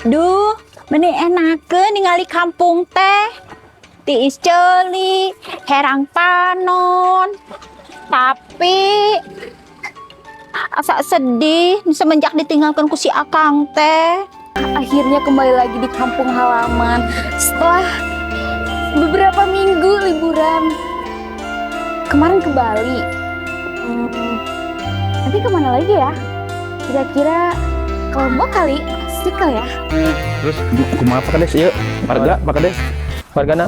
Duh, meni enakeun ningali kampung teh. Tiis ceuli, herang panon. Tapi asa sedih semenjak ditinggalkan ku si Akang teh. Akhirnya kembali lagi di kampung halaman setelah beberapa minggu liburan. Kemarin ke Bali. Nanti kemana lagi ya? Kira-kira ke Lombok kali? Asik kali ya? Terus kumaha Pak Kades ieu? Warga Pak Kades. Wargana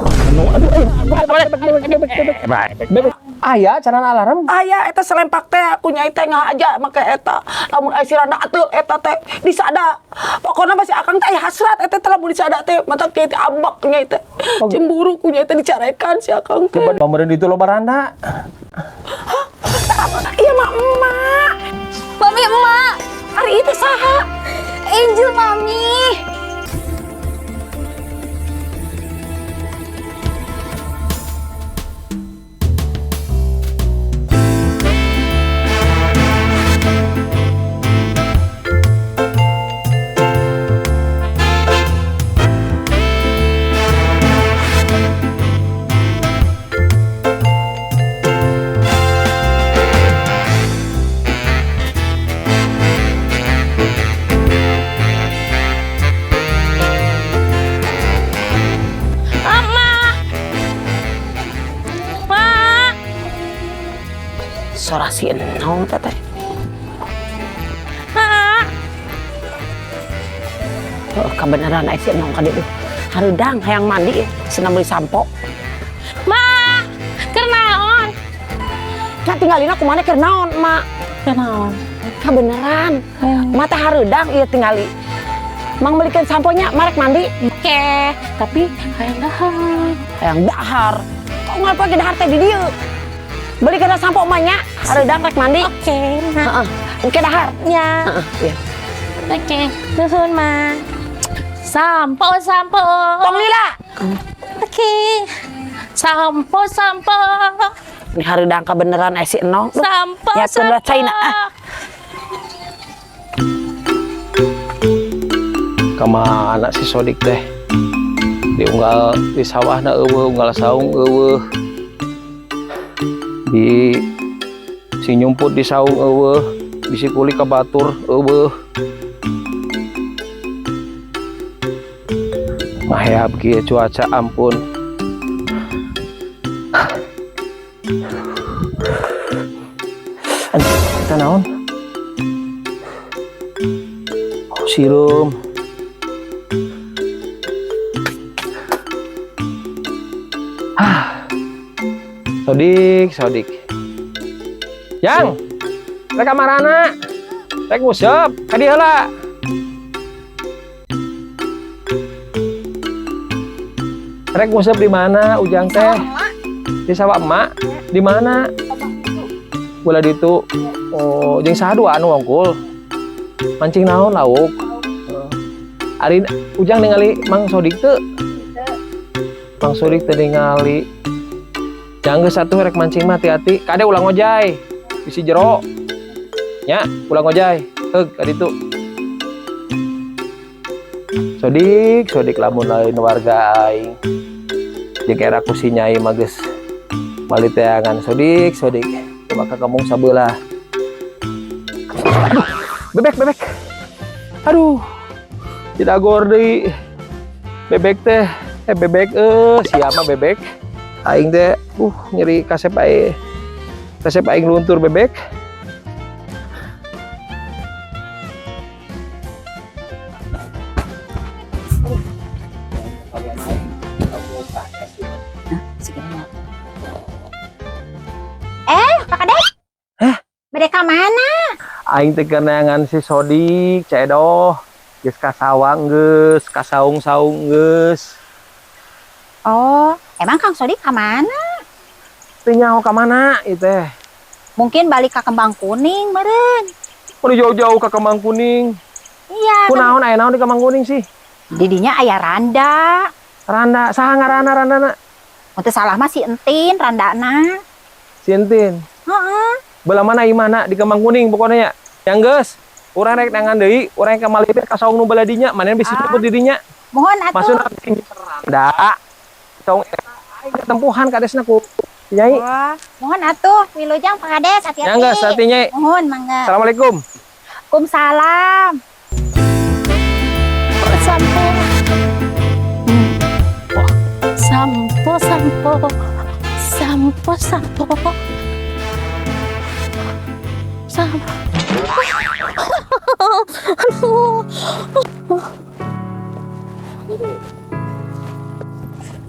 Aya canan alarm. Aya eta selempak teh aku nyai teh ngahaja make eta. Lamun aya siranda atuh eta teh disada. Pokona masih akang teh hasrat eta teh lamun disada teh mata kieu teh ambek nyai teh. Cemburu ku nyai teh dicarekan si akang teh. coba pamereun itu loba randa. Iya mak emak. Mami emak, Hari itu saha? Angel mami. Sorasi naon teh teh. Kebenaran aya si naon ka dieu. Hareudang hayang mandi senam beli sampo. Ma, keur naon? Nya tinggalina kumaha keur naon, Mak? Keur naon? Kebenaran. Mata hareudang ieu tingali. Mang belikeun samponya marek mandi. Oke, tapi hayang dahar. Hayang dahar. Kok ngapa ge dahar teh di dieu? Belikeun sampo mah nya, hareudang rek mandi. Oke, Ma. Heeh. Engke dahar. Ya. Iya. Oke, nuhun, Ma. Sampo. Tong lila. Oke. Sampo. Ini hareudang kebenaran aya si Enong. Sampo. Ya tunda China. Kamana si Sodik teh? Diunggal di sawahna eueuh, unggal saung eueuh. Di si nyumput di saung eueuh, bisi kuli ka batur eueuh. Mahayap kieu cuaca ampun. Anjing, eta naon? Sirum. Sodik. Yang, rek kamarana, rek nguseup, ka dieu heula. Rek nguseup di mana Ujang teh? Di sawah emak. Di mana? Bola ditu. Oh, jeung saha duaan wongkul. Mancing naon lauk? Ari Ujang ningali Mang Sodik teu? Mang Sodik teu ningali. Jangan satu rek mancing mah hati-hati. Kade ulang ojai, bisi jero. Nya, ulang ojai. Heug ka ditu. Sodik lamun lain warga aing. Jeung era ku si Nyai mah geus bali teangan Sodik. Coba ka kampung sabeula. Aduh, bebek. Aduh. Tidak gor deui. Bebek teh, bebek sia mah bebek. Aing teh nyeri kasep aing luntur bebek. Pak Kades? Mereka mana? Aing teh kenangan si Sodik, cedoh. Geus ka sawang geus, ka saung-saung geus. Oh, emang Kang Sodik kemana? Teu nyaho ka mana ieu teh? Mungkin balik ke Kembang Kuning meureun. Udah jauh-jauh ke Kemang Kuning. Iya. Kunaon aya naon di Kemang Kuning sih? Didinya aya Randa. Randa, saha ngaranna randana? Mun teu salah mah si Entin randana. Si Entin. Heeh. Belah mana imana di Kemang Kuning pokoknya ya. Yang geus. Urang rek nangan deui, urang ka malipir ka saung nu baladinya, manen bisa nyebut dirinya. Mohon atuh. Maksudna da. Saung aing ketempuhan kadesna ku Nyai. Wah, mohon atuh, wilujeng Pak Kades, hati-hati. Ya enggak, sati Nyai. Mohon, mangga. Assalamualaikum. Waalaikumsalam. Sampo. Sampo, sampo. Sampo, sampo. Sampo.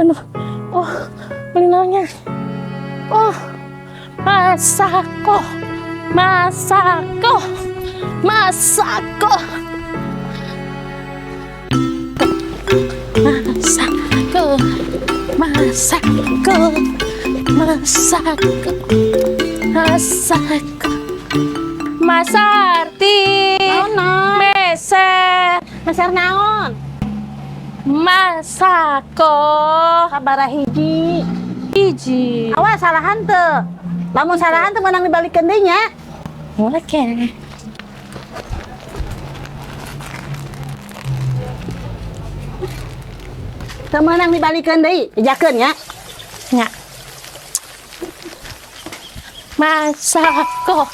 Aduh. Oh, belinanya. Oh, Masako. Masako. Masako. Masako. Masako. Masako. Masako. Masarti. Naon? Meser. Meser naon? Masako. Sabaraha hiji. Hiji. Awas salahan teu. Lamun salahan teu meunang dibalikeun deui nya. Oke. Teu meunang dibalikeun deui, ejakeun nya. Nya. Masako.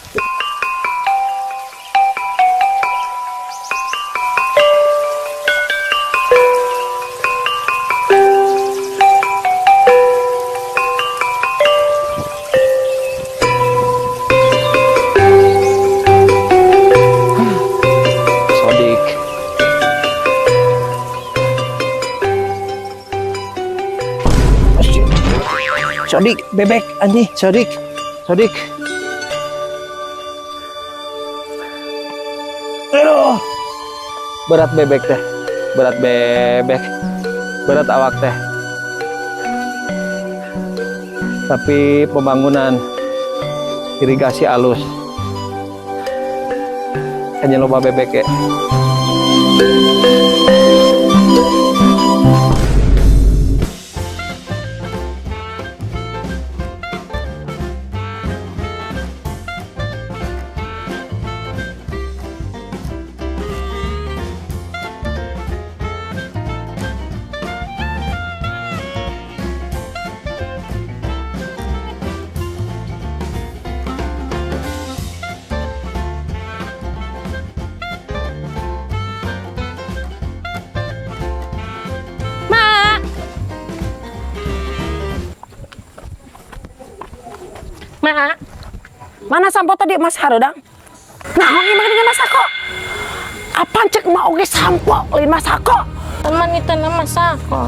Sodik. Sodik, bebek anjing, Sodik. Sodik. Aduh. Berat bebek teh. Berat bebek. Berat awak teh. Tapi pembangunan irigasi alus. Hanya loba bebek ya. Ma. Ma. Mana sampo tadi Mas Harodang? Nah, oke makan dengan Masako. Apaan cek mau oge sampo lain Masako? Teman itu nama Masako.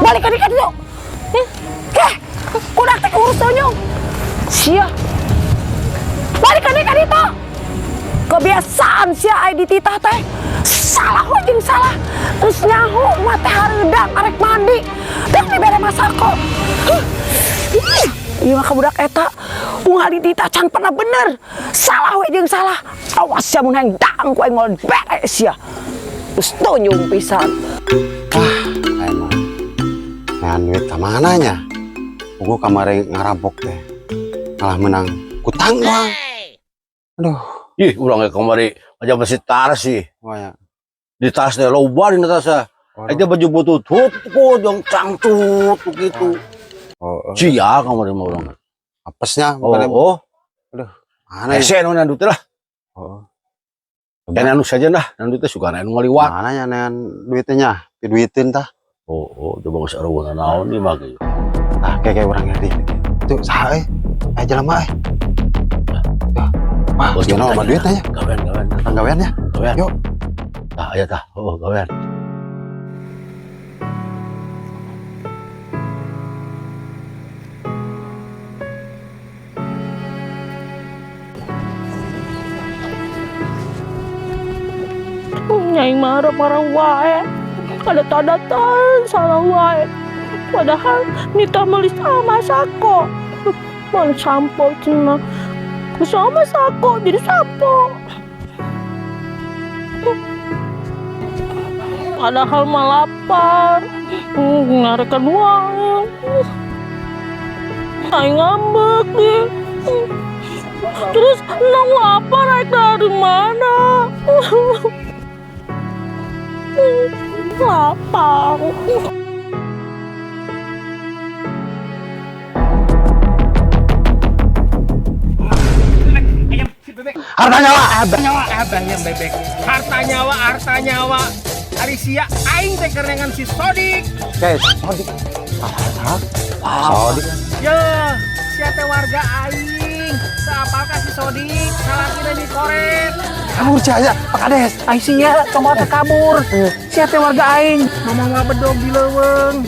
Balik ka dieu. Keh, kudak teh urus tonyong. Sia. Balik ka dieu. Kebiasaan sia ai di titah teh. Salah we jeung salah. Terus nyaho mah teh hareudang arek mandi. Dah dibere Masako. Ieu mah budak eta unggal di titah can pernah bener. Salah we jeung salah. Awas sia mun hayang dang ku aing ngol beres sia. Terus tonyong pisan. Emang ngan duit ke mananya? Gua kamari ngarampok teh malah menang kutang doang. Aduh, Ih, ulang kemarin aja masih tar sih. wah ya. Di tasnya loba di tasnya. Aja baju butut kok yang cangcut gitu. Oh, Cia kemarin mau ulang. apesnya Oh, bukan oh. mana ya? Esen nandu teh lah. Oh, Dan anu saja dah, nandu teh suka anu ngaliwat. mana ya nean duitnya? Diduitin tah. Oh, coba geus arueuna naon ieu mah ge. Tah kayak urang ngeri. Itu saha jelema Wah, Bos jangan sama duitnya ya. Gawean. Gawean ya. Gawean. Yuk. Tah aya tah. Oh, gawean. Nyai marah-marah wae. Ada-tadatan salah wae. Padahal Nita beli sama Masako. Mana sampo cina. Ku sama Masako jadi sampo. Padahal mah lapar. Ngarekan wae. Aing ngambek deh. Terus nang lapar naik dari mana? Lapar. Harta nyawa. Abang yang bebek. Harta nyawa. Ari sia aing teh kerengan si Sodik. Guys, Sodik. Sodik. Ya, sia teh warga aing. Saapakah si Sodik? Salah kira di korek. Kamu percaya, Pak Kades? Aing sia coba teh kabur. Sia teh warga aing. Mama bedog di leuweung.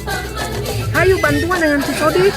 Hayu bantuan dengan si Sodik.